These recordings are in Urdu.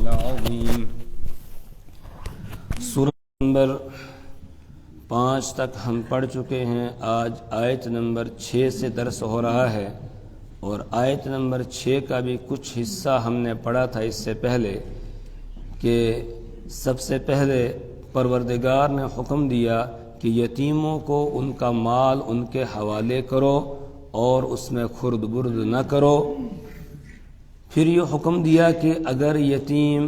العظیم۔ سورہ نمبر 5 تک ہم پڑھ چکے ہیں۔ آج آیت نمبر 6 سے درس ہو رہا ہے، اور آیت نمبر 6 کا بھی کچھ حصہ ہم نے پڑھا تھا اس سے پہلے، کہ سب سے پہلے پروردگار نے حکم دیا کہ یتیموں کو ان کا مال ان کے حوالے کرو اور اس میں خرد برد نہ کرو۔ پھر یہ حکم دیا کہ اگر یتیم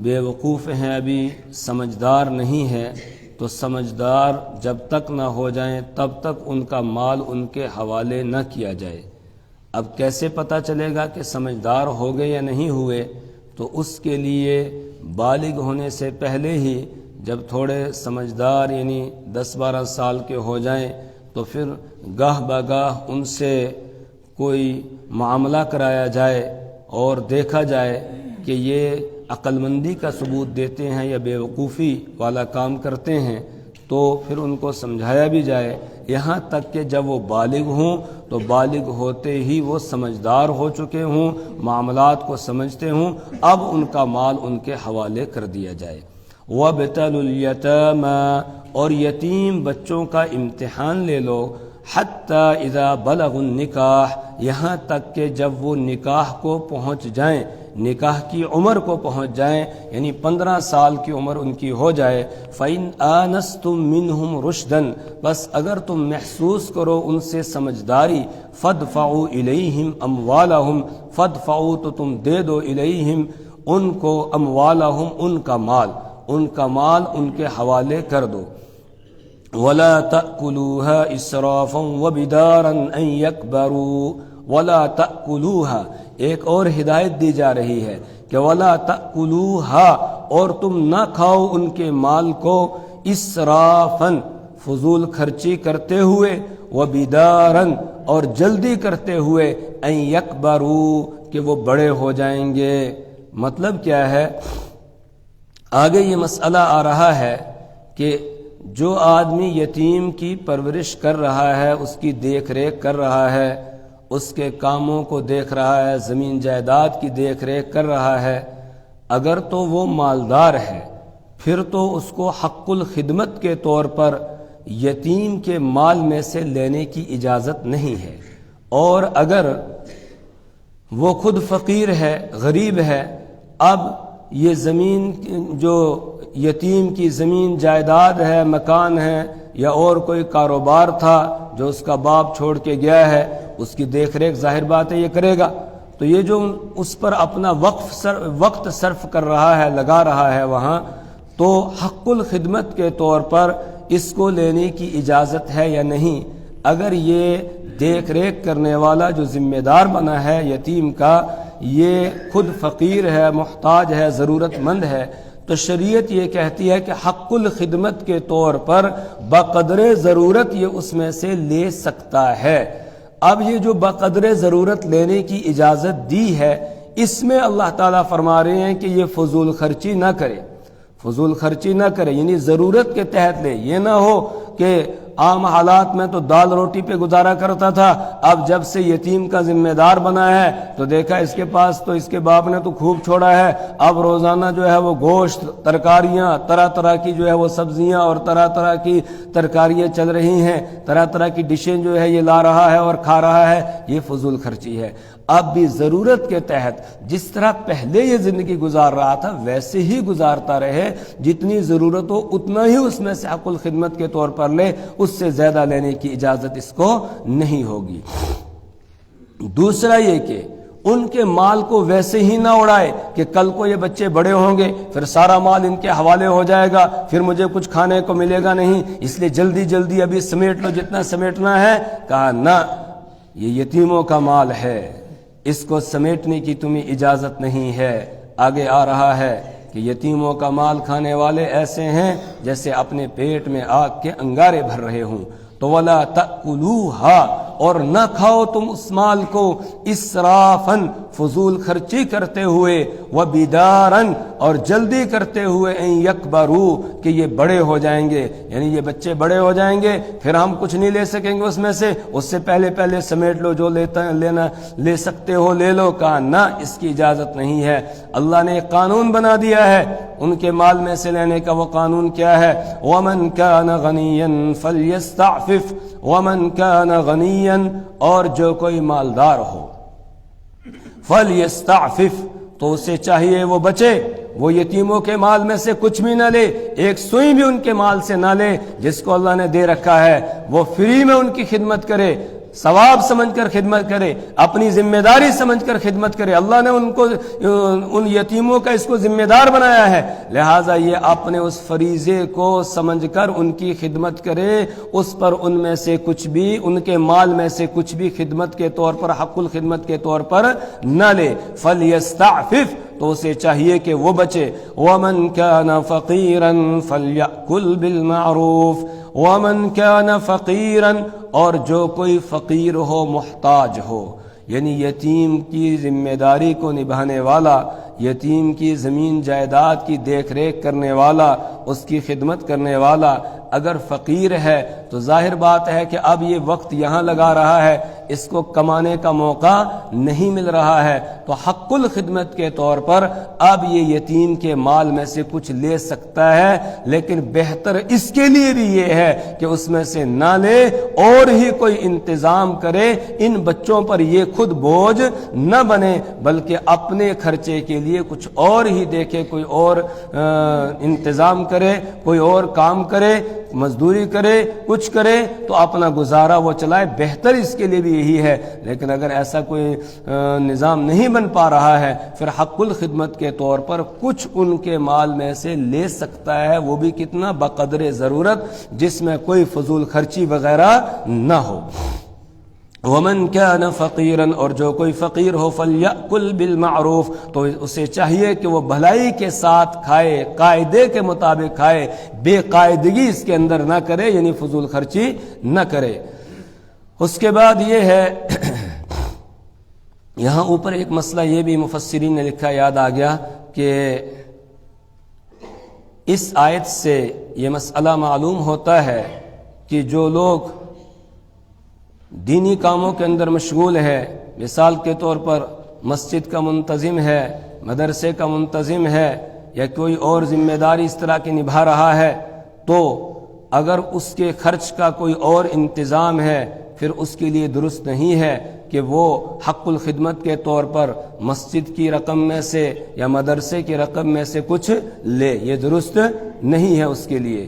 بے وقوف ہیں، ابھی سمجھدار نہیں ہے، تو سمجھدار جب تک نہ ہو جائیں تب تک ان کا مال ان کے حوالے نہ کیا جائے۔ اب کیسے پتہ چلے گا کہ سمجھدار ہو گئے یا نہیں ہوئے؟ تو اس کے لیے بالغ ہونے سے پہلے ہی جب تھوڑے سمجھدار یعنی 10-12 سال کے ہو جائیں تو پھر گاہ بگاہ ان سے کوئی معاملہ کرایا جائے اور دیکھا جائے کہ یہ عقل مندی کا ثبوت دیتے ہیں یا بے وقوفی والا کام کرتے ہیں، تو پھر ان کو سمجھایا بھی جائے، یہاں تک کہ جب وہ بالغ ہوں تو بالغ ہوتے ہی وہ سمجھدار ہو چکے ہوں، معاملات کو سمجھتے ہوں، اب ان کا مال ان کے حوالے کر دیا جائے۔ وَابْتَلُوا الْيَتَامَىٰ، اور یتیم بچوں کا امتحان لے لو، حَتَّىٰ اِذَا بَلَغُوا النِّکَاحَ، یہاں تک کہ جب وہ نکاح کو پہنچ جائیں، نکاح کی عمر کو پہنچ جائیں، یعنی 15 سال کی عمر ان کی ہو جائے۔ فَإِنْ آنَسْتُم مِّنْهُمْ رُشْدًا، بس اگر تم محسوس کرو ان سے سمجھداری، فَادْفَعُوا إِلَيْهِمْ أَمْوَالَهُمْ، فَادْفَعُوا تو تم دے دو إِلَيْهِمْ ان کو، أَمْوَالَهُمْ ان کا مال ان کے حوالے کر دو۔ وَلَا تَأْكُلُوهَا إِسْرَافًا وَبِدَارًا أَن يَكْبَرُوا، وَلَا تَأْكُلُوهَا، ایک اور ہدایت دی جا رہی ہے کہ وَلَا تَأْكُلُوهَا، اور تم نہ کھاؤ ان کے مال کو، اسرافاً فضول خرچی کرتے ہوئے، وَبِدَارًا اور جلدی کرتے ہوئے، أَن يَكْبَرُوا کہ وہ بڑے ہو جائیں گے۔ مطلب کیا ہے؟ آگے یہ مسئلہ آ رہا ہے کہ جو آدمی یتیم کی پرورش کر رہا ہے، اس کی دیکھ ریکھ کر رہا ہے، اس کے کاموں کو دیکھ رہا ہے، زمین جائیداد کی دیکھ ریکھ کر رہا ہے، اگر تو وہ مالدار ہے پھر تو اس کو حق الخدمت کے طور پر یتیم کے مال میں سے لینے کی اجازت نہیں ہے، اور اگر وہ خود فقیر ہے، غریب ہے، اب یہ زمین جو یتیم کی زمین جائیداد ہے، مکان ہے، یا اور کوئی کاروبار تھا جو اس کا باپ چھوڑ کے گیا ہے، اس کی دیکھ ریکھ ظاہر بات ہے یہ کرے گا، تو یہ جو اس پر اپنا وقت صرف کر رہا ہے، لگا رہا ہے وہاں، تو حق الخدمت کے طور پر اس کو لینے کی اجازت ہے یا نہیں؟ اگر یہ دیکھ ریکھ کرنے والا جو ذمہ دار بنا ہے یتیم کا، یہ خود فقیر ہے، محتاج ہے، ضرورت مند ہے، تو شریعت یہ کہتی ہے کہ حق الخدمت کے طور پر بقدر ضرورت یہ اس میں سے لے سکتا ہے۔ اب یہ جو بقدر ضرورت لینے کی اجازت دی ہے، اس میں اللہ تعالیٰ فرما رہے ہیں کہ یہ فضول خرچی نہ کرے، فضول خرچی نہ کرے، یعنی ضرورت کے تحت لے، یہ نہ ہو کہ عام حالات میں تو دال روٹی پہ گزارا کرتا تھا، اب جب سے یتیم کا ذمہ دار بنا ہے تو دیکھا اس کے پاس تو اس کے باپ نے تو خوب چھوڑا ہے، اب روزانہ جو ہے وہ گوشت، ترکاریاں، طرح طرح کی جو ہے وہ سبزیاں اور طرح طرح کی ترکاریاں چل رہی ہیں، طرح طرح کی ڈشیں جو ہے یہ لا رہا ہے اور کھا رہا ہے، یہ فضول خرچی ہے۔ اب بھی ضرورت کے تحت جس طرح پہلے یہ زندگی گزار رہا تھا ویسے ہی گزارتا رہے، جتنی ضرورت ہو اتنا ہی اس میں سے حق الخدمت کے طور پر لے، اس سے زیادہ لینے کی اجازت اس کو نہیں ہوگی۔ دوسرا یہ کہ ان کے مال کو ویسے ہی نہ اڑائے کہ کل کو یہ بچے بڑے ہوں گے پھر سارا مال ان کے حوالے ہو جائے گا، پھر مجھے کچھ کھانے کو ملے گا نہیں، اس لیے جلدی جلدی ابھی سمیٹ لو جتنا سمیٹنا ہے۔ کہا نہ، یہ یتیموں کا مال ہے، اس کو سمیٹنے کی تمہیں اجازت نہیں ہے۔ آگے آ رہا ہے کہ یتیموں کا مال کھانے والے ایسے ہیں جیسے اپنے پیٹ میں آگ کے انگارے بھر رہے ہوں۔ تو وَلَا تَأْكُلُوهَا، اور نہ کھاؤ تم اس مال کو، اسرافاً فضول خرچی کرتے ہوئے، وبدارن اور جلدی کرتے ہوئے، ان یکبرو کہ یہ بڑے ہو جائیں گے، یعنی یہ بچے بڑے ہو جائیں گے پھر ہم کچھ نہیں لے سکیں گے اس میں سے، اس سے پہلے سمیٹ لو، جو لینا لے سکتے ہو لے لو۔ کہا نہ، اس کی اجازت نہیں ہے۔ اللہ نے ایک قانون بنا دیا ہے ان کے مال میں سے لینے کا۔ وہ قانون کیا ہے؟ وَمَنْ كَانَ غَنِيًّا فَلْيَسْتَعْفِفْ، وَمَنْ كَانَ غَنِيًّا اور جو کوئی مالدار ہو، فَلْيَسْتَعْفِفْ تو اسے چاہیے وہ بچے، وہ یتیموں کے مال میں سے کچھ بھی نہ لے، ایک سوئی بھی ان کے مال سے نہ لے جس کو اللہ نے دے رکھا ہے، وہ فری میں ان کی خدمت کرے، ثواب سمجھ کر خدمت کرے، اپنی ذمہ داری سمجھ کر خدمت کرے۔ اللہ نے ان یتیموں کا اس کو ذمہ دار بنایا ہے، لہٰذا یہ اپنے اس فریضے کو سمجھ کر ان کی خدمت کرے، اس پر ان میں سے کچھ بھی، ان کے مال میں سے کچھ بھی خدمت کے طور پر، حق الخدمت کے طور پر نہ لے۔ فَلْيَسْتَعْفِفْ تو اسے چاہیے کہ وہ بچے۔ وَمَنْ كَانَ فَقِيرًا فَلْيَأْكُلْ بِالْمَعْرُوفِ، وَمَنْ كَانَ فَقِيرًا اور جو کوئی فقیر ہو، محتاج ہو، یعنی یتیم کی ذمہ داری کو نبھانے والا، یتیم کی زمین جائیداد کی دیکھ ریکھ کرنے والا، اس کی خدمت کرنے والا اگر فقیر ہے تو ظاہر بات ہے کہ اب یہ وقت یہاں لگا رہا ہے، اس کو کمانے کا موقع نہیں مل رہا ہے، تو حق الخدمت کے طور پر اب یہ یتیم کے مال میں سے کچھ لے سکتا ہے، لیکن بہتر اس کے لیے بھی یہ ہے کہ اس میں سے نہ لے اور ہی کوئی انتظام کرے، ان بچوں پر یہ خود بوجھ نہ بنے بلکہ اپنے خرچے کے لیے کچھ اور ہی دیکھے، کوئی اور انتظام کرے، کوئی اور کام کرے، مزدوری کرے، کچھ کرے تو اپنا گزارا وہ چلائے، بہتر اس کے لیے بھی یہی ہے۔ لیکن اگر ایسا کوئی نظام نہیں بن پا رہا ہے پھر حق الخدمت کے طور پر کچھ ان کے مال میں سے لے سکتا ہے، وہ بھی کتنا؟ بقدر ضرورت، جس میں کوئی فضول خرچی وغیرہ نہ ہو۔ وَمَنْ كَانَ فَقِيرًا اور جو کوئی فقیر ہو، فَلْيَأْكُلْ بِالْمَعْرُوفِ تو اسے چاہیے کہ وہ بھلائی کے ساتھ کھائے، قاعدے کے مطابق کھائے، بے قاعدگی اس کے اندر نہ کرے، یعنی فضول خرچی نہ کرے۔ اس کے بعد یہ ہے یہاں اوپر ایک مسئلہ یہ بھی مفسرین نے لکھا، یاد آ گیا کہ اس آیت سے یہ مسئلہ معلوم ہوتا ہے کہ جو لوگ دینی کاموں کے اندر مشغول ہے، مثال کے طور پر مسجد کا منتظم ہے، مدرسے کا منتظم ہے، یا کوئی اور ذمہ داری اس طرح کی نبھا رہا ہے، تو اگر اس کے خرچ کا کوئی اور انتظام ہے پھر اس کے لیے درست نہیں ہے کہ وہ حق الخدمت کے طور پر مسجد کی رقم میں سے یا مدرسے کی رقم میں سے کچھ لے، یہ درست نہیں ہے اس کے لیے۔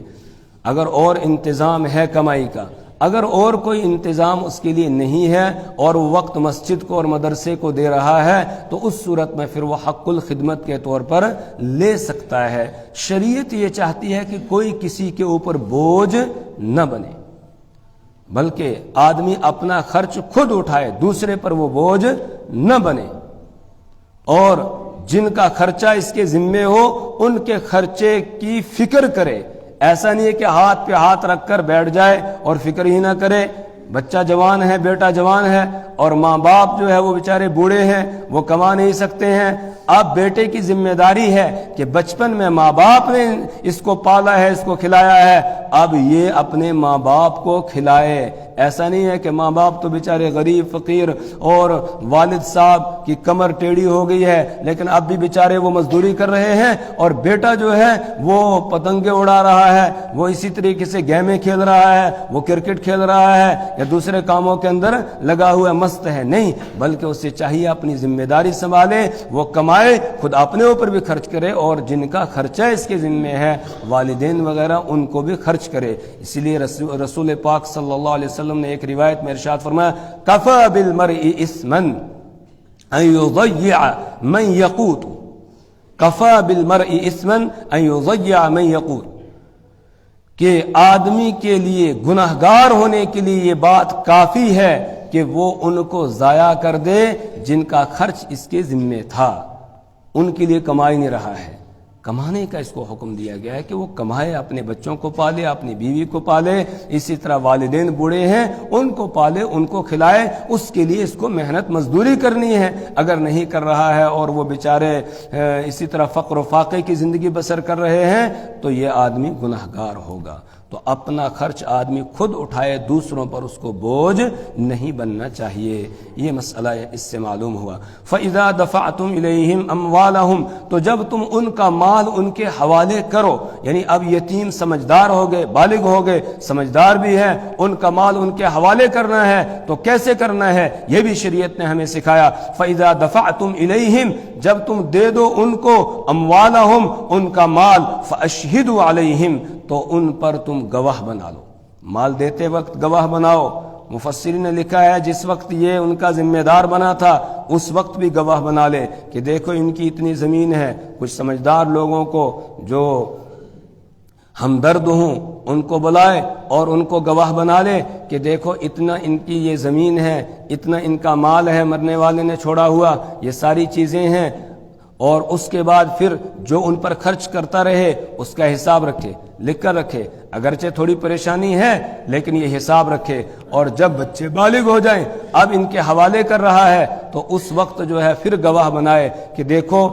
اگر اور انتظام ہے کمائی کا، اگر اور کوئی انتظام اس کے لیے نہیں ہے اور وہ وقت مسجد کو اور مدرسے کو دے رہا ہے تو اس صورت میں پھر وہ حق الخدمت کے طور پر لے سکتا ہے۔ شریعت یہ چاہتی ہے کہ کوئی کسی کے اوپر بوجھ نہ بنے، بلکہ آدمی اپنا خرچ خود اٹھائے، دوسرے پر وہ بوجھ نہ بنے، اور جن کا خرچہ اس کے ذمے ہو ان کے خرچے کی فکر کرے۔ ایسا نہیں ہے کہ ہاتھ پہ ہاتھ رکھ کر بیٹھ جائے اور فکر ہی نہ کرے۔ بچہ جوان ہے، بیٹا جوان ہے، اور ماں باپ جو ہے وہ بیچارے بوڑھے ہیں، وہ کما نہیں سکتے ہیں۔ اب بیٹے کی ذمہ داری ہے کہ بچپن میں ماں باپ نے اس کو پالا ہے، اس کو کھلایا ہے، اب یہ اپنے ماں باپ کو کھلائے۔ ایسا نہیں ہے کہ ماں باپ تو بیچارے غریب فقیر اور والد صاحب کی کمر ٹیڑھی ہو گئی ہے لیکن اب بھی بیچارے وہ مزدوری کر رہے ہیں، اور بیٹا جو ہے وہ پتنگیں اڑا رہا ہے، وہ اسی طریقے سے گیمیں کھیل رہا ہے، وہ کرکٹ کھیل رہا ہے یا دوسرے کاموں کے اندر لگا ہوا مست ہے۔ نہیں، بلکہ اسے چاہیے اپنی ذمہ داری سنبھالے، وہ کمائے، خود اپنے اوپر بھی خرچ کرے، اور جن کا خرچہ اس کے ذمہ ہے والدین وغیرہ ان کو بھی خرچ کرے۔ اسی لیے رسول پاک صلی اللہ علیہ وسلم نے ایک روایت میں ارشاد فرمایا، کفى بالمرء اثما ان يضيع من يقوت، کفى بالمرء اثما ان يضيع من يقوت، کہ آدمی کے لیے گناہگار ہونے کے لیے یہ بات کافی ہے کہ وہ ان کو ضائع کر دے جن کا خرچ اس کے ذمے تھا، ان کے لیے کمائی نہیں رہا ہے۔ کمانے کا اس کو حکم دیا گیا ہے کہ وہ کمائے، اپنے بچوں کو پالے، اپنی بیوی کو پالے، اسی طرح والدین بوڑھے ہیں ان کو پالے، ان کو کھلائے، اس کے لیے اس کو محنت مزدوری کرنی ہے۔ اگر نہیں کر رہا ہے اور وہ بیچارے اسی طرح فقر و فاقے کی زندگی بسر کر رہے ہیں تو یہ آدمی گنہگار ہوگا۔ تو اپنا خرچ آدمی خود اٹھائے، دوسروں پر اس کو بوجھ نہیں بننا چاہیے۔ یہ مسئلہ اس سے معلوم ہوا۔ فَإِذَا دَفَعْتُمْ إِلَيْهِمْ أَمْوَالَهُمْ، تو جب تم ان کا مال ان کے حوالے کرو، یعنی اب یتیم سمجھدار ہو گئے، بالغ ہو گئے، سمجھدار بھی ہے، ان کا مال ان کے حوالے کرنا ہے تو کیسے کرنا ہے یہ بھی شریعت نے ہمیں سکھایا۔ فَإِذَا دَفَعْتُمْ إِلَيْهِمْ، جب تم دے دو ان کو أَمْوَالَهُمْ، ان کا مال، فَأَشْهِدُوا عَلَيْهِمْ، تو ان پر تم گواہ بنا لو۔ مال دیتے وقت گواہ بناؤ۔ مفسرین نے لکھا ہے جس وقت یہ ان کا ذمہ دار بنا تھا اس وقت بھی گواہ بنا لے کہ دیکھو ان کی اتنی زمین ہے۔ کچھ سمجھدار لوگوں کو جو ہمدرد ہوں ان کو بلائے اور ان کو گواہ بنا لے کہ دیکھو اتنا ان کی یہ زمین ہے، اتنا ان کا مال ہے مرنے والے نے چھوڑا ہوا، یہ ساری چیزیں ہیں، اور اس کے بعد پھر جو ان پر خرچ کرتا رہے اس کا حساب رکھے، لکھ کر رکھے، اگرچہ تھوڑی پریشانی ہے لیکن یہ حساب رکھے، اور جب بچے بالغ ہو جائیں اب ان کے حوالے کر رہا ہے تو اس وقت جو ہے پھر گواہ بنائے کہ دیکھو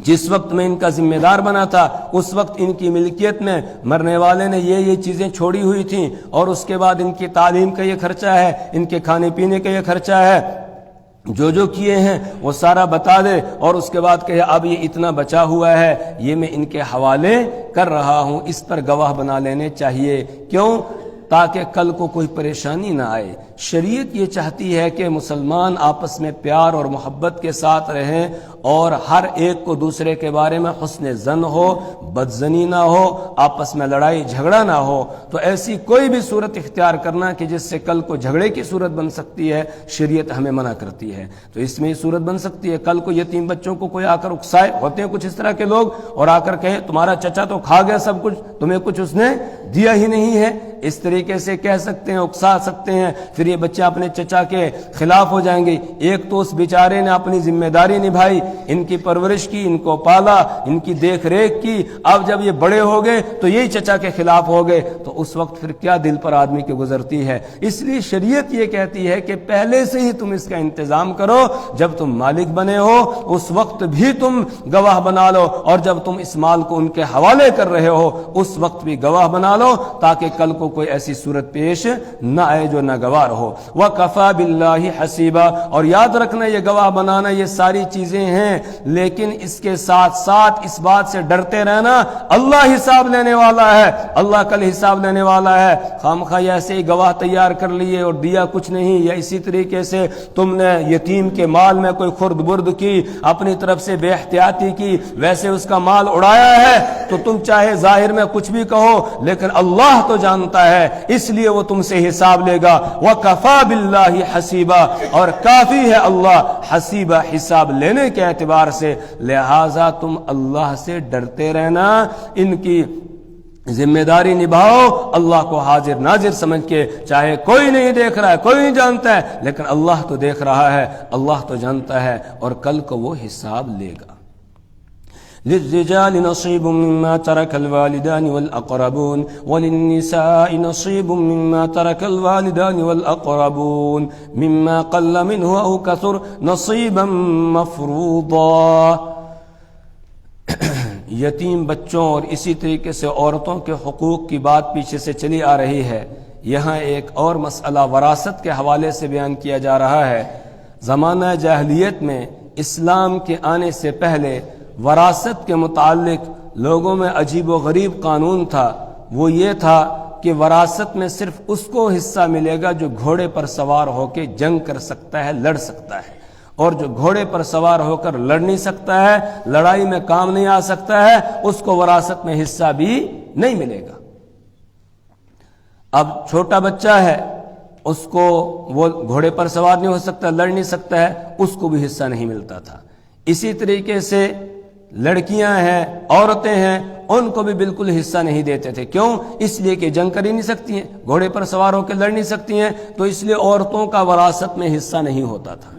جس وقت میں ان کا ذمہ دار بنا تھا اس وقت ان کی ملکیت میں مرنے والے نے یہ چیزیں چھوڑی ہوئی تھیں، اور اس کے بعد ان کی تعلیم کا یہ خرچہ ہے، ان کے کھانے پینے کا یہ خرچہ ہے، جو کیے ہیں وہ سارا بتا دے، اور اس کے بعد کہے اب یہ اتنا بچا ہوا ہے یہ میں ان کے حوالے کر رہا ہوں۔ اس پر گواہ بنا لینے چاہیے، کیوں؟ تاکہ کل کو کوئی پریشانی نہ آئے۔ شریعت یہ چاہتی ہے کہ مسلمان آپس میں پیار اور محبت کے ساتھ رہیں اور ہر ایک کو دوسرے کے بارے میں حسن ظن ہو، بدظنی نہ ہو، آپس میں لڑائی جھگڑا نہ ہو۔ تو ایسی کوئی بھی صورت اختیار کرنا کہ جس سے کل کو جھگڑے کی صورت بن سکتی ہے شریعت ہمیں منع کرتی ہے۔ تو اس میں یہ صورت بن سکتی ہے کل کو یتیم بچوں کو کوئی آ کر اکسائے، ہوتے ہیں کچھ اس طرح کے لوگ، اور آ کر کہے تمہارا چچا تو کھا گیا سب کچھ، تمہیں کچھ اس نے دیا ہی نہیں ہے، اس طریقے سے کہہ سکتے ہیں، اکسا سکتے ہیں، پھر یہ بچے اپنے چچا کے خلاف ہو جائیں گے۔ ایک تو اس بیچارے نے اپنی ذمہ داری نبھائی، ان کی پرورش کی، ان کو پالا، ان کی دیکھ ریکھ کی، اب جب یہ بڑے ہو گئے تو یہی چچا کے خلاف ہو گئے، تو اس وقت پھر کیا دل پر آدمی کی گزرتی ہے۔ اس لیے شریعت یہ کہتی ہے کہ پہلے سے ہی تم اس کا انتظام کرو، جب تم مالک بنے ہو اس وقت بھی تم گواہ بنا لو، اور جب تم اس مال کو ان کے حوالے کر رہے ہو اس وقت بھی گواہ بنا لو، تاکہ کل کو کوئی ایسی صورت پیش نہ آئے جو ناگوار ہو۔ وَكَفَى بِاللَّهِ حَسِيبًا، اور یاد رکھنا یہ گواہ بنانا یہ ساری چیزیں ہیں، لیکن اس کے ساتھ ساتھ اس بات سے ڈرتے رہنا اللہ حساب لینے والا ہے، اللہ کل حساب لینے والا ہے۔ خامخواہ ایسے ہی گواہ تیار کر لیے اور دیا کچھ نہیں، یا اسی طریقے سے تم نے یتیم کے مال میں کوئی خرد برد کی، اپنی طرف سے بے احتیاطی کی، ویسے اس کا مال اڑایا ہے، تو تم چاہے ظاہر میں کچھ بھی کہو لیکن اللہ تو جانتا ہے، اس لیے وہ تم سے حساب لے گا۔ وَكَفَى بِاللَّهِ حَسِيبًا، اور کافی ہے اللہ حسیبہ حساب لینے کے اعتبار سے، لہذا تم اللہ سے ڈرتے رہنا، ان کی ذمہ داری نبھاؤ، اللہ کو حاضر ناظر سمجھ کے، چاہے کوئی نہیں دیکھ رہا ہے، کوئی نہیں جانتا ہے، لیکن اللہ تو دیکھ رہا ہے، اللہ تو جانتا ہے، اور کل کو وہ حساب لے گا۔ للرجال نصيب مما ترك الوالدان والأقربون وللنساء نصيب مما ترك الوالدان والأقربون مما قل منه أو كثر نصيبا مفروضا۔ یتیم بچوں اور اسی طریقے سے عورتوں کے حقوق کی بات پیچھے سے چلی آ رہی ہے، یہاں ایک اور مسئلہ وراثت کے حوالے سے بیان کیا جا رہا ہے۔ زمانہ جاہلیت میں اسلام کے آنے سے پہلے وراثت کے متعلق لوگوں میں عجیب و غریب قانون تھا، وہ یہ تھا کہ وراثت میں صرف اس کو حصہ ملے گا جو گھوڑے پر سوار ہو کے جنگ کر سکتا ہے، لڑ سکتا ہے، اور جو گھوڑے پر سوار ہو کر لڑ نہیں سکتا ہے، لڑائی میں کام نہیں آ سکتا ہے، اس کو وراثت میں حصہ بھی نہیں ملے گا۔ اب چھوٹا بچہ ہے، اس کو وہ گھوڑے پر سوار نہیں ہو سکتا، لڑ نہیں سکتا ہے، اس کو بھی حصہ نہیں ملتا تھا۔ اسی طریقے سے لڑکیاں ہیں، عورتیں ہیں، ان کو بھی بالکل حصہ نہیں دیتے تھے۔ کیوں؟ اس لیے کہ جنگ کر ہی نہیں سکتی ہیں، گھوڑے پر سوار ہو کے لڑ نہیں سکتی ہیں، تو اس لیے عورتوں کا وراثت میں حصہ نہیں ہوتا تھا۔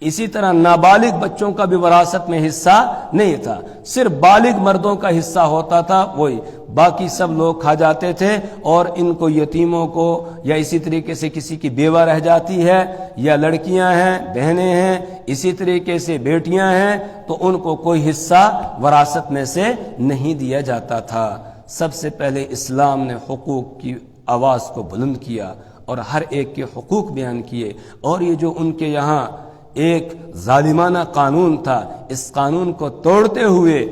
اسی طرح نابالغ بچوں کا بھی وراثت میں حصہ نہیں تھا، صرف بالغ مردوں کا حصہ ہوتا تھا، وہی باقی سب لوگ کھا جاتے تھے، اور ان کو یتیموں کو یا اسی طریقے سے کسی کی بیوہ رہ جاتی ہے یا لڑکیاں ہیں، بہنیں ہیں، اسی طریقے سے بیٹیاں ہیں، تو ان کو کوئی حصہ وراثت میں سے نہیں دیا جاتا تھا۔ سب سے پہلے اسلام نے حقوق کی آواز کو بلند کیا اور ہر ایک کے حقوق بیان کیے، اور یہ جو ان کے یہاں ایک ظالمانہ قانون تھا، اس قانون کو توڑتے ہوئے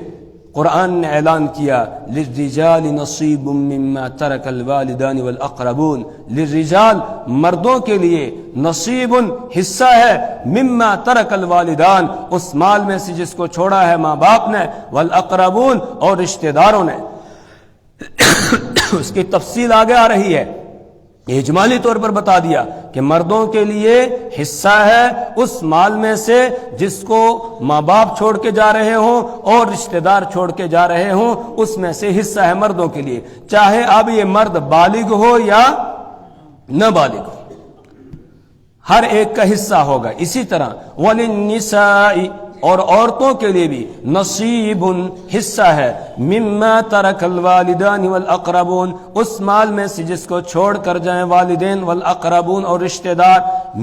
قرآن نے اعلان کیا للرجال نصیب مما ترک الوالدان والاقربون، للرجال مردوں کے لیے نصیب حصہ ہے، مما ترک الوالدان اس مال میں سے جس کو چھوڑا ہے ماں باپ نے، والاقربون اور رشتہ داروں نے۔ اس کی تفصیل آگے آ رہی ہے، اجمالی طور پر بتا دیا کہ مردوں کے لیے حصہ ہے اس مال میں سے جس کو ماں باپ چھوڑ کے جا رہے ہوں اور رشتہ دار چھوڑ کے جا رہے ہوں، اس میں سے حصہ ہے مردوں کے لیے، چاہے اب یہ مرد بالغ ہو یا نابالغ ہو، ہر ایک کا حصہ ہوگا۔ اسی طرح وَلِلنِّسَاءِ اور عورتوں کے لیے بھی نصیب حصہ ہے، مما ترک الوالدان والاقربون اس مال میں سے جس کو چھوڑ کر جائیں والدین والاقربون اور رشتہ دار،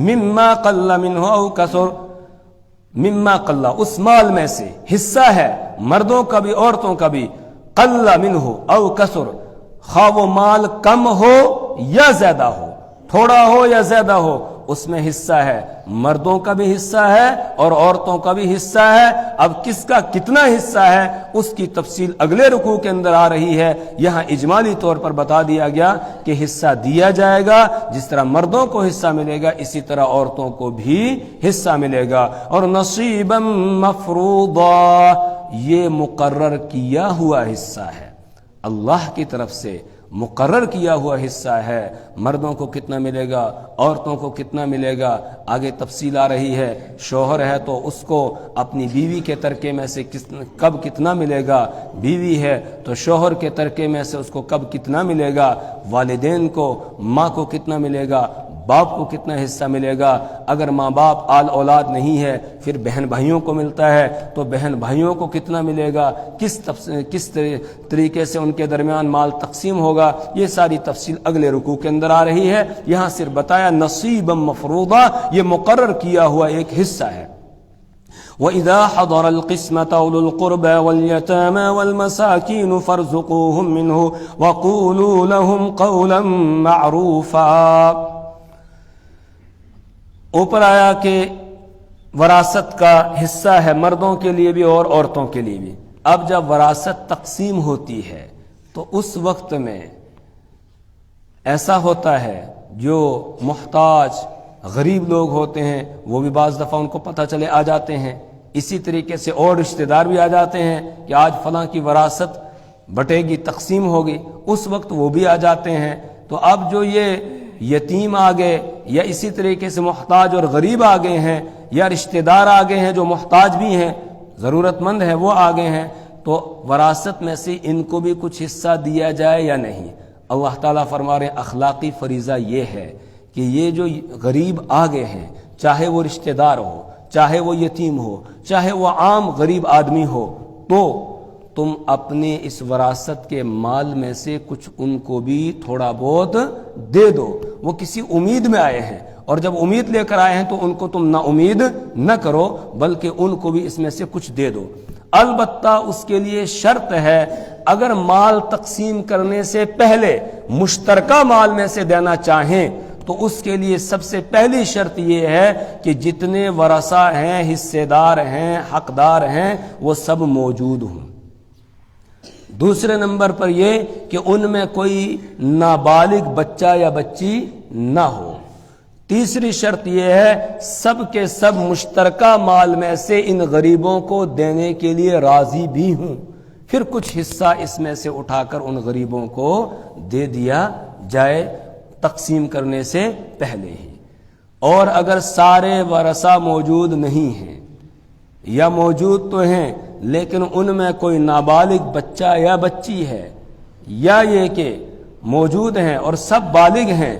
مما قل منہ او کثر، مما قل اس مال میں سے حصہ ہے مردوں کا بھی عورتوں کا بھی، قل منہ او کثر، خواہ وہ مال کم ہو یا زیادہ ہو، تھوڑا ہو یا زیادہ ہو، اس میں حصہ ہے، مردوں کا بھی حصہ ہے اور عورتوں کا بھی حصہ ہے۔ اب کس کا کتنا حصہ ہے اس کی تفصیل اگلے رکوع کے اندر آ رہی ہے، یہاں اجمالی طور پر بتا دیا گیا کہ حصہ دیا جائے گا، جس طرح مردوں کو حصہ ملے گا اسی طرح عورتوں کو بھی حصہ ملے گا۔ اور نصیبا مفروضا یہ مقرر کیا ہوا حصہ ہے، اللہ کی طرف سے مقرر کیا ہوا حصہ ہے، مردوں کو کتنا ملے گا، عورتوں کو کتنا ملے گا، آگے تفصیل آ رہی ہے۔ شوہر ہے تو اس کو اپنی بیوی کے ترکے میں سے کب کتنا ملے گا، بیوی ہے تو شوہر کے ترکے میں سے اس کو کب کتنا ملے گا، والدین کو ماں کو کتنا ملے گا، باپ کو کتنا حصہ ملے گا، اگر ماں باپ آل اولاد نہیں ہے پھر بہن بھائیوں کو ملتا ہے تو بہن بھائیوں کو کتنا ملے گا، کس طریقے سے ان کے درمیان مال تقسیم ہوگا، یہ ساری تفصیل اگلے رکوع کے اندر آ رہی ہے۔ یہاں صرف بتایا نصیبا مفروضا یہ مقرر کیا ہوا ایک حصہ ہے۔ وَإِذَا حَضَرَ الْقِسْمَةَ أُولُو الْقُرْبَى وَالْيَتَامَى وَالْمَسَاكِينُ فَارْزُقُوهُم مِّنْهُ وَقُولُوا لَهُمْ قَوْلًا مَّعْرُوفًا۔ اوپر آیا کہ وراثت کا حصہ ہے مردوں کے لیے بھی اور عورتوں کے لیے بھی۔ اب جب وراثت تقسیم ہوتی ہے تو اس وقت میں ایسا ہوتا ہے جو محتاج غریب لوگ ہوتے ہیں وہ بھی بعض دفعہ ان کو پتہ چلے آ جاتے ہیں، اسی طریقے سے اور رشتہ دار بھی آ جاتے ہیں کہ آج فلاں کی وراثت بٹے گی، تقسیم ہوگی، اس وقت وہ بھی آ جاتے ہیں۔ تو اب جو یہ یتیم آگے یا اسی طریقے سے محتاج اور غریب آگے ہیں یا رشتہ دار آگے ہیں جو محتاج بھی ہیں، ضرورت مند ہیں، وہ آگے ہیں، تو وراثت میں سے ان کو بھی کچھ حصہ دیا جائے یا نہیں۔ اللہ تعالیٰ فرما رہے اخلاقی فریضہ یہ ہے کہ یہ جو غریب آگے ہیں، چاہے وہ رشتہ دار ہو، چاہے وہ یتیم ہو، چاہے وہ عام غریب آدمی ہو، تو تم اپنے اس وراثت کے مال میں سے کچھ ان کو بھی تھوڑا بہت دے دو۔ وہ کسی امید میں آئے ہیں اور جب امید لے کر آئے ہیں تو ان کو تم نا امید نہ کرو بلکہ ان کو بھی اس میں سے کچھ دے دو۔ البتہ اس کے لیے شرط ہے اگر مال تقسیم کرنے سے پہلے مشترکہ مال میں سے دینا چاہیں تو اس کے لیے سب سے پہلی شرط یہ ہے کہ جتنے ورثہ ہیں، حصے دار ہیں، حقدار ہیں، وہ سب موجود ہوں۔ دوسرے نمبر پر یہ کہ ان میں کوئی نابالغ بچہ یا بچی نہ ہو۔ تیسری شرط یہ ہے سب کے سب مشترکہ مال میں سے ان غریبوں کو دینے کے لیے راضی بھی ہوں، پھر کچھ حصہ اس میں سے اٹھا کر ان غریبوں کو دے دیا جائے تقسیم کرنے سے پہلے ہی۔ اور اگر سارے ورثہ موجود نہیں ہیں یا موجود تو ہیں لیکن ان میں کوئی نابالغ بچہ یا بچی ہے، یا یہ کہ موجود ہیں اور سب بالغ ہیں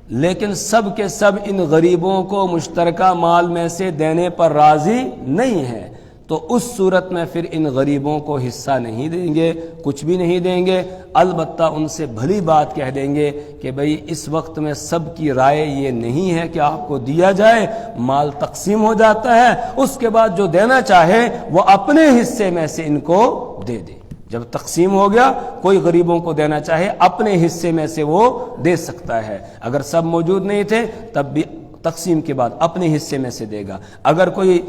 لیکن سب کے سب ان غریبوں کو مشترکہ مال میں سے دینے پر راضی نہیں ہے، تو اس صورت میں پھر ان غریبوں کو حصہ نہیں دیں گے، کچھ بھی نہیں دیں گے، البتہ ان سے بھلی بات کہہ دیں گے کہ بھئی اس وقت میں سب کی رائے یہ نہیں ہے کہ آپ کو دیا جائے، مال تقسیم ہو جاتا ہے، اس کے بعد جو دینا چاہے وہ اپنے حصے میں سے ان کو دے دے۔ جب تقسیم ہو گیا، کوئی غریبوں کو دینا چاہے اپنے حصے میں سے وہ دے سکتا ہے، اگر سب موجود نہیں تھے تب بھی تقسیم کے بعد اپنے حصے میں سے دے گا، اگر کوئی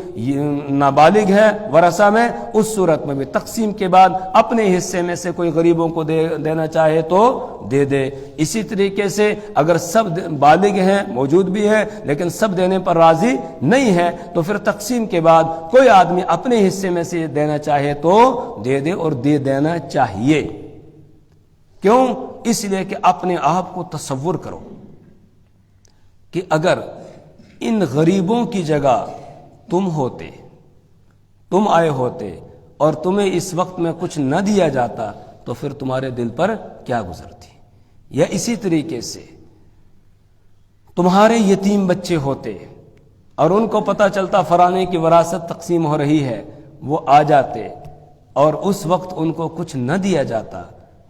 نابالغ ہے ورثہ میں، اس صورت میں بھی تقسیم کے بعد اپنے حصے میں سے کوئی غریبوں کو دینا چاہے تو دے دے۔ اسی طریقے سے اگر سب بالغ ہیں، موجود بھی ہے لیکن سب دینے پر راضی نہیں ہے، تو پھر تقسیم کے بعد کوئی آدمی اپنے حصے میں سے دینا چاہے تو دے دے، اور دے دینا چاہیے۔ کیوں؟ اس لیے کہ اپنے آپ کو تصور کرو کہ اگر ان غریبوں کی جگہ تم ہوتے، تم آئے ہوتے اور تمہیں اس وقت میں کچھ نہ دیا جاتا تو پھر تمہارے دل پر کیا گزرتی؟ یا اسی طریقے سے تمہارے یتیم بچے ہوتے اور ان کو پتہ چلتا فلانے کی وراثت تقسیم ہو رہی ہے، وہ آ جاتے اور اس وقت ان کو کچھ نہ دیا جاتا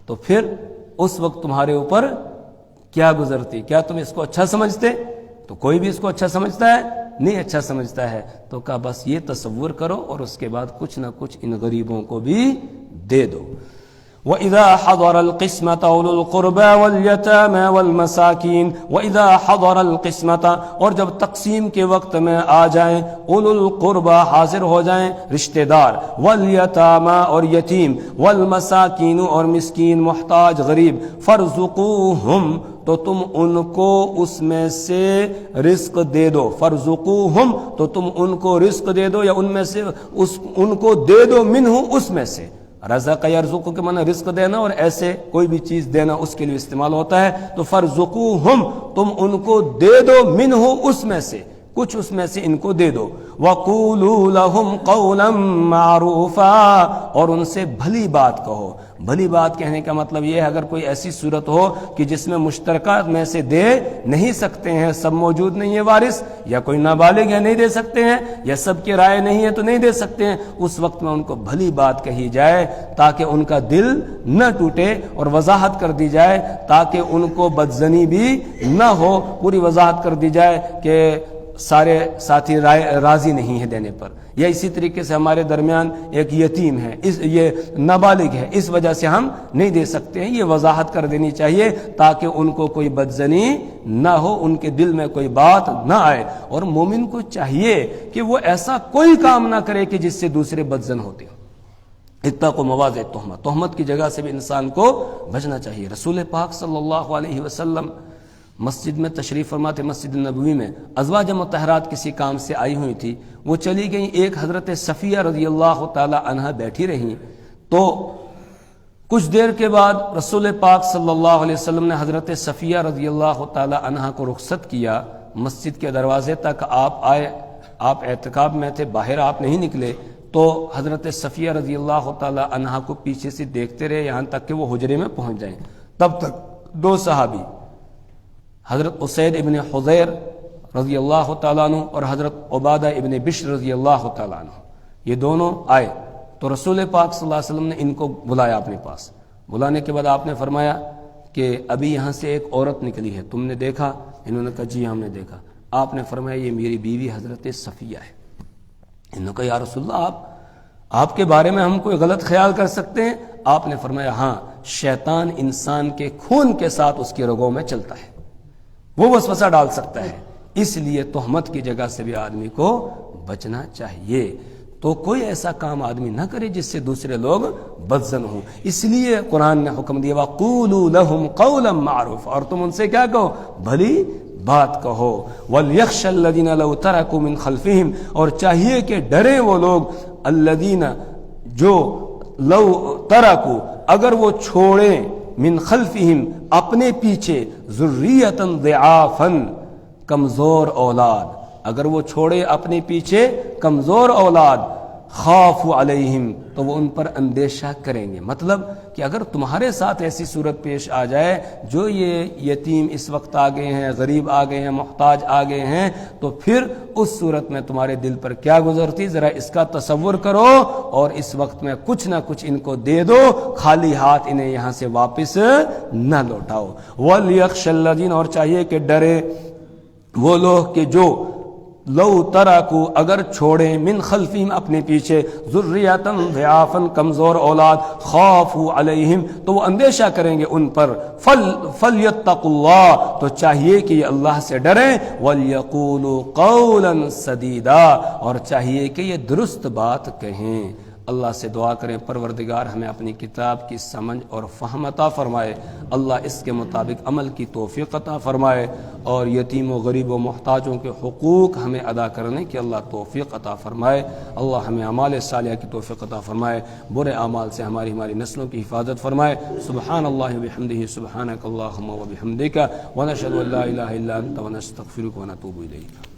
تو پھر اس وقت تمہارے اوپر کیا گزرتی؟ کیا تم اس کو اچھا سمجھتے؟ تو کوئی بھی اس کو اچھا سمجھتا ہے؟ نہیں اچھا سمجھتا ہے۔ تو کہا بس یہ تصور کرو اور اس کے بعد کچھ نہ کچھ ان غریبوں کو بھی دے دو۔ وَإِذَا حَضَرَ الْقِسْمَةَ أُولُو الْقُرْبَى وَالْيَتَامَى وَالْمَسَاكِينَ وَإِذَا حَضَرَ الْقِسْمَةَ، اور جب تقسیم کے وقت میں آ جائیں، اولو القربہ حاضر ہو جائیں رشتہ دار، والیتامى اور یتیم، والمساکین اور مسکین محتاج غریب، فارزقوہم تو تم ان کو اس میں سے رزق دے دو، فارزقوہم تو تم ان کو رزق دے دو، یا ان میں سے ان کو دے دو، منہ اس میں سے۔ رزق یرزق کے معنی رزق دینا، اور ایسے کوئی بھی چیز دینا اس کے لیے استعمال ہوتا ہے، تو فرزقوہم تم ان کو دے دو، منہ اس میں سے کچھ اس میں سے ان کو دے دو، وَقُولُوا لَهُمْ قَوْلًا مَعْرُوفًا اور ان سے بھلی بات کہو۔ بھلی بات کہنے کا مطلب یہ ہے اگر کوئی ایسی صورت ہو کہ جس میں مشترکہ میں سے دے نہیں سکتے ہیں، سب موجود نہیں ہے وارث، یا کوئی نابالغ ہے نہیں دے سکتے ہیں، یا سب کی رائے نہیں ہے تو نہیں دے سکتے ہیں، اس وقت میں ان کو بھلی بات کہی جائے تاکہ ان کا دل نہ ٹوٹے، اور وضاحت کر دی جائے تاکہ ان کو بدظنی بھی نہ ہو، پوری وضاحت کر دی جائے کہ سارے ساتھی راضی نہیں ہیں دینے پر۔ یا اسی طریقے سے ہمارے درمیان ایک یتیم ہے، یہ نابالغ ہے، اس وجہ سے ہم نہیں دے سکتے ہیں، یہ وضاحت کر دینی چاہیے تاکہ ان کو کوئی بدظنی نہ ہو، ان کے دل میں کوئی بات نہ آئے۔ اور مومن کو چاہیے کہ وہ ایسا کوئی کام نہ کرے کہ جس سے دوسرے بدظن ہوتے ہوں۔ اتقوا مواضع التہمۃ، تہمت کی جگہ سے بھی انسان کو بچنا چاہیے۔ رسول پاک صلی اللہ علیہ وسلم مسجد میں تشریف فرما تھے، مسجد نبوی میں ازواج مطہرات کسی کام سے آئی ہوئی تھی، وہ چلی گئیں، ایک حضرت صفیہ رضی اللہ تعالی عنہا بیٹھی رہیں، تو کچھ دیر کے بعد رسول پاک صلی اللہ علیہ وسلم نے حضرت صفیہ رضی اللہ تعالی عنہا کو رخصت کیا، مسجد کے دروازے تک آپ آئے، آپ اعتکاف میں تھے، باہر آپ نہیں نکلے، تو حضرت صفیہ رضی اللہ تعالی عنہا کو پیچھے سے دیکھتے رہے یہاں تک کہ وہ حجرے میں پہنچ جائیں۔ تب تک دو صحابی، حضرت اسید ابن حضیر رضی اللہ تعالیٰ عنہ اور حضرت عبادہ ابن بشر رضی اللہ تعالیٰ عنہ، یہ دونوں آئے تو رسول پاک صلی اللہ علیہ وسلم نے ان کو بلایا اپنے پاس۔ بلانے کے بعد آپ نے فرمایا کہ ابھی یہاں سے ایک عورت نکلی ہے، تم نے دیکھا؟ انہوں نے کہا جی ہم نے دیکھا۔ آپ نے فرمایا یہ میری بیوی حضرت صفیہ ہے۔ انہوں نے کہا یا رسول اللہ آپ کے بارے میں ہم کوئی غلط خیال کر سکتے ہیں؟ آپ نے فرمایا ہاں، شیطان انسان کے خون کے ساتھ اس کی رگوں میں چلتا ہے، وہ وسوسہ ڈال سکتا ہے، اس لیے تہمت کی جگہ سے بھی آدمی کو بچنا چاہیے۔ تو کوئی ایسا کام آدمی نہ کرے جس سے دوسرے لوگ بدظن ہوں، اس لیے قرآن نے حکم دیا وَقُولُوا لَهُمْ قَوْلًا مَعْرُوفًا اور تم ان سے کیا کہو؟ بھلی بات کہو۔ وَلْيَخْشَ الَّذِينَ لَوْ تَرَكُوا مِنْ خَلْفِهِمْ اور چاہیے کہ ڈریں وہ لوگ، الذین جو لو ترکوا اگر وہ چھوڑیں، من خلفہم اپنے پیچھے، ذریۃ ضعافا کمزور اولاد، اگر وہ چھوڑے اپنے پیچھے کمزور اولاد، خافوا علیہم، تو وہ ان پر اندیشہ کریں گے۔ مطلب کہ اگر تمہارے ساتھ ایسی صورت پیش آ جائے، جو یہ یتیم اس وقت آ گئے ہیں، غریب آ گئے ہیں، محتاج آ گئے ہیں، تو پھر اس صورت میں تمہارے دل پر کیا گزرتی، ذرا اس کا تصور کرو، اور اس وقت میں کچھ نہ کچھ ان کو دے دو، خالی ہاتھ انہیں یہاں سے واپس نہ لوٹاؤ۔ وَلْيَخْشَ الَّذِينَ، اور چاہیے کہ ڈرے وہ لوگ کہ جو لو ترکو، اگر چھوڑیں، من خلفہم، اپنے پیچھے، ذریۃ ضعافا، کمزور اولاد، خافوا علیہم، تو وہ اندیشہ کریں گے ان پر، فلیتقوا اللہ، تو چاہیے کہ یہ اللہ سے ڈریں، ولیقولوا قولا سدیدا، اور چاہیے کہ یہ درست بات کہیں۔ اللہ سے دعا کریں پروردگار ہمیں اپنی کتاب کی سمجھ اور فہم عطا فرمائے، اللہ اس کے مطابق عمل کی توفیق عطا فرمائے، اور یتیم و غریب و محتاجوں کے حقوق ہمیں ادا کرنے کی اللہ توفیق عطا فرمائے۔ اللہ ہمیں اعمال صالحہ کی توفیق عطا فرمائے، برے اعمال سے ہماری نسلوں کی حفاظت فرمائے۔ سبحان اللہ وبحمدہ، سبحانک اللہم وبحمدک، ونشہد ان لا الہ الا انت، ونستغفرک ونتوب الیک۔